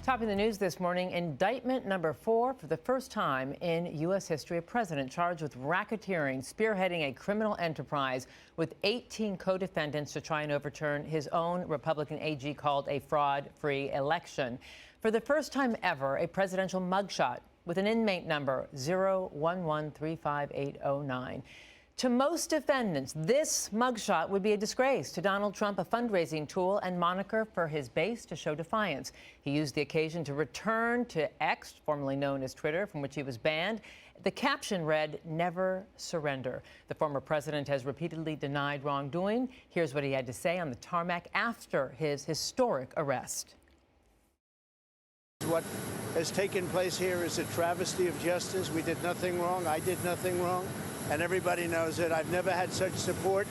Topping the news this morning, indictment number 4 for the first time in U.S. history. A president charged with racketeering, spearheading a criminal enterprise with 18 co-defendants to try and overturn his own Republican AG called a fraud-free election. For the first time ever, a presidential mugshot with an inmate number 011358809. To most defendants, this mugshot would be a disgrace. To Donald Trump, a fundraising tool and moniker for his base to show defiance. He used the occasion to return to X, formerly known as Twitter, from which he was banned. The caption read, "Never surrender." The former president has repeatedly denied wrongdoing. Here's what he had to say on the tarmac after his historic arrest. What has taken place here is a travesty of justice. We did nothing wrong. I did nothing wrong. And everybody knows it. I've never had such support.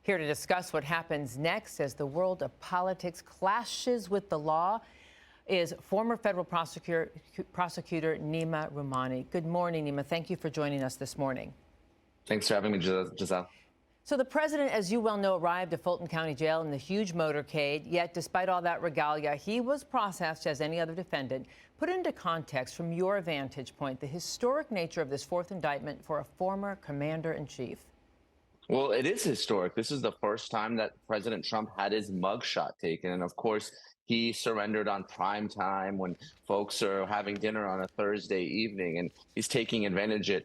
Here to discuss what happens next as the world of politics clashes with the law is former federal prosecutor Neama Rahmani. Good morning, Neama. Thank you for joining us this morning. Thanks for having me, Giselle. So the president, as you well know, arrived at Fulton County Jail in the huge motorcade. Yet, despite all that regalia, he was processed as any other defendant. Put into context, from your vantage point, the historic nature of this fourth indictment for a former commander-in-chief. Well, it is historic. This is the first time that President Trump had his mugshot taken. And of course, he surrendered on prime time when folks are having dinner on a Thursday evening, and he's taking advantage of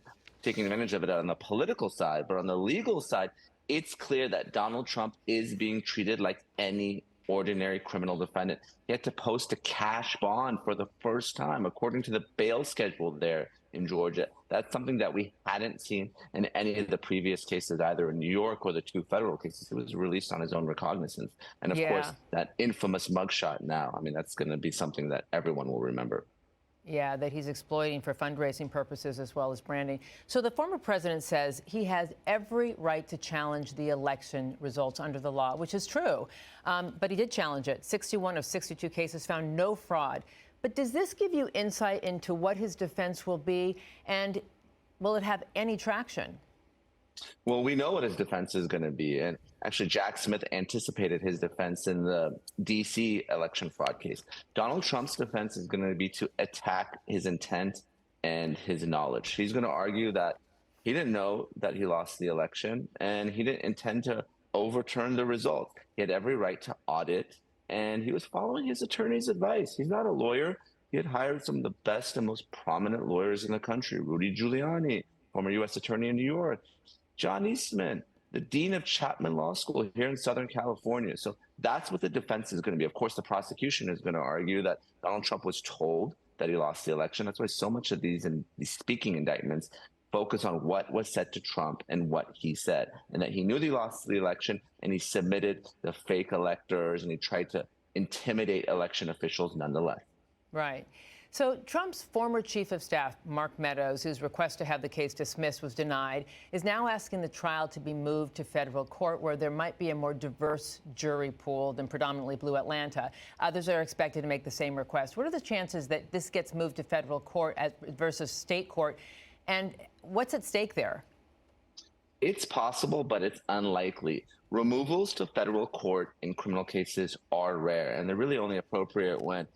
it on the political side. But on the legal side, it's clear that Donald Trump is being treated like any ordinary criminal defendant. He had to post a cash bond for the first time, according to the bail schedule there in Georgia. That's something that we hadn't seen in any of the previous cases, either in New York or the two federal cases. It was released on his own recognizance. And of course, that infamous mugshot now, I mean, that's going to be something that everyone will remember. Yeah, that he's exploiting for fundraising purposes as well as branding. So the former president says he has every right to challenge the election results under the law, which is true. But he did challenge it. 61 of 62 cases found no fraud. But does this give you insight into what his defense will be, and will it have any traction? Well, we know what his defense is going to be. And actually, Jack Smith anticipated his defense in the D.C. election fraud case. Donald Trump's defense is going to be to attack his intent and his knowledge. He's going to argue that he didn't know that he lost the election, and he didn't intend to overturn the result. He had every right to audit, and he was following his attorney's advice. He's not a lawyer. He had hired some of the best and most prominent lawyers in the country: Rudy Giuliani, former U.S. attorney in New York; John Eastman, the dean of Chapman Law School here in Southern California. So that's what the defense is going to be. Of course, the prosecution is going to argue that Donald Trump was told that he lost the election. That's why so much of these speaking indictments focus on what was said to Trump and what he said, and that he knew that he lost the election, and he submitted the fake electors, and he tried to intimidate election officials nonetheless. Right. So Trump's former chief of staff, Mark Meadows, whose request to have the case dismissed was denied, is now asking the trial to be moved to federal court, where there might be a more diverse jury pool than predominantly blue Atlanta. Others are expected to make the same request. What are the chances that this gets moved to federal court versus state court? And what's at stake there? It's possible, but it's unlikely. Removals to federal court in criminal cases are rare, and they're really only appropriate when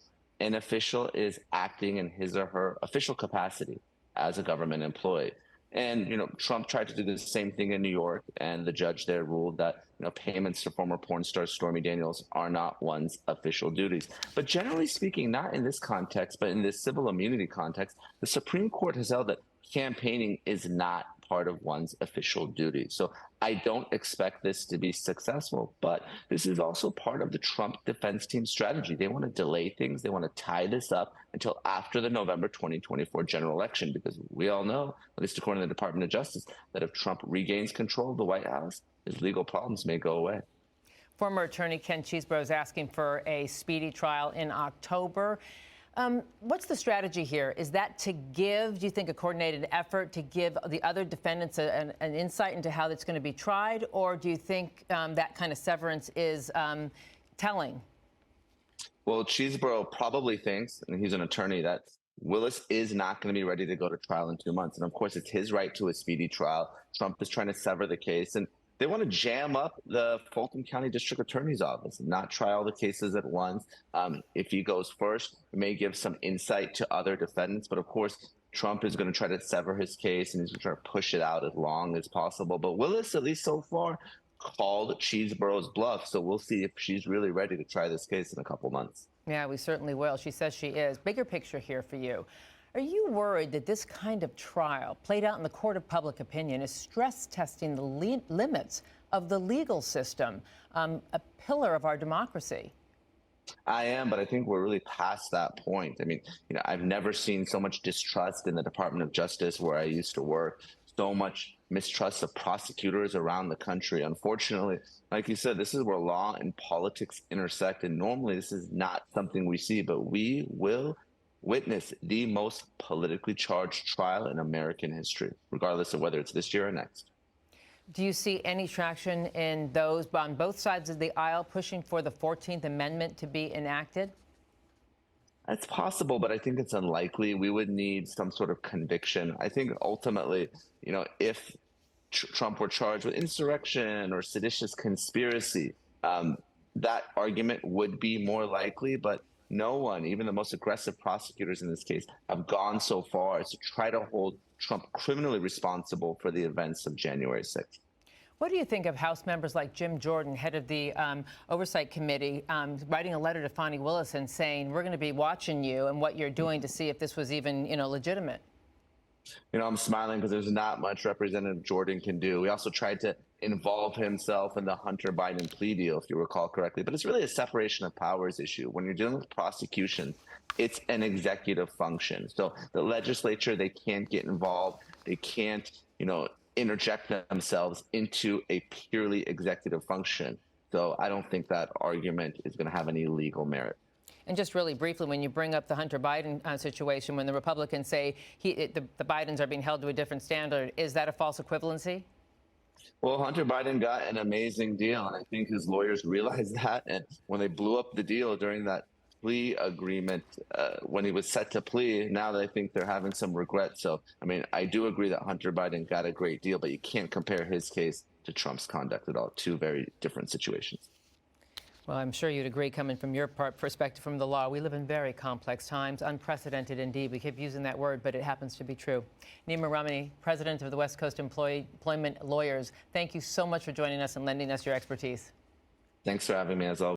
an official is acting in his or her official capacity as a government employee. And, Trump tried to do the same thing in New York, and the judge there ruled that, payments to former porn star Stormy Daniels are not one's official duties. But generally speaking, not in this context, but in this civil immunity context, the Supreme Court has held that campaigning is not part of one's official duty. So I don't expect this to be successful, but this is also part of the Trump defense team strategy. They want to delay things. They want to tie this up until after the November 2024 general election, because we all know, at least according to the Department of Justice, that if Trump regains control of the White House, his legal problems may go away. Former attorney Ken Cheesebro is asking for a speedy trial in October. What's the strategy here? Is that to give, do you think, a coordinated effort to give the other defendants an insight into how that's going to be tried? Or do you think that kind of severance is telling? Well, Cheesebro probably thinks, and he's an attorney, that Willis is not going to be ready to go to trial in 2 months. And of course, it's his right to a speedy trial. Trump is trying to sever the case. And They want to jam up the Fulton County District Attorney's Office and not try all the cases at once. If he goes first, it may give some insight to other defendants. But of course, Trump is going to try to sever his case and he's going to try to push it out as long as possible. But Willis, at least so far, called Cheeseborough's bluff. So we'll see if she's really ready to try this case in a couple months. Yeah, we certainly will. She says she is. Bigger picture here for you. Are you worried that this kind of trial, played out in the court of public opinion, is stress testing the limits of the legal system, a pillar of our democracy? I am, but I think we're really past that point. I mean, I've never seen so much distrust in the Department of Justice where I used to work, so much mistrust of prosecutors around the country. Unfortunately, like you said, this is where law and politics intersect. And normally this is not something we see, but we will witness the most politically charged trial in American history, regardless of whether it's this year or next. Do you see any traction in those on both sides of the aisle pushing for the 14th Amendment to be enacted? It's possible, but I think it's unlikely. We would need some sort of conviction. I think ultimately, if Trump were charged with insurrection or seditious conspiracy, that argument would be more likely. But no one, even the most aggressive prosecutors in this case, have gone so far as to try to hold Trump criminally responsible for the events of January 6th. What do you think of House members like Jim Jordan, head of the Oversight Committee, writing a letter to Fani Willis and saying, we're going to be watching you and what you're doing to see if this was even, legitimate? I'm smiling because there's not much Representative Jordan can do. He also tried to involve himself in the Hunter Biden plea deal, if you recall correctly. But it's really a separation of powers issue. When you're dealing with prosecution, it's an executive function. So the legislature, they can't get involved. They can't, interject themselves into a purely executive function. So I don't think that argument is going to have any legal merit. And just really briefly, when you bring up the Hunter Biden situation, when the Republicans say the Bidens are being held to a different standard, is that a false equivalency? Well, Hunter Biden got an amazing deal, and I think his lawyers realized that. And when they blew up the deal during that plea agreement, when he was set to plea, now that I think they're having some regret. So, I do agree that Hunter Biden got a great deal, but you can't compare his case to Trump's conduct at all. Two very different situations. Well, I'm sure you'd agree, coming from your perspective from the law. We live in very complex times, unprecedented indeed. We keep using that word, but it happens to be true. Neama Rahmani, president of the West Coast Employment Lawyers, thank you so much for joining us and lending us your expertise. Thanks for having me, as always.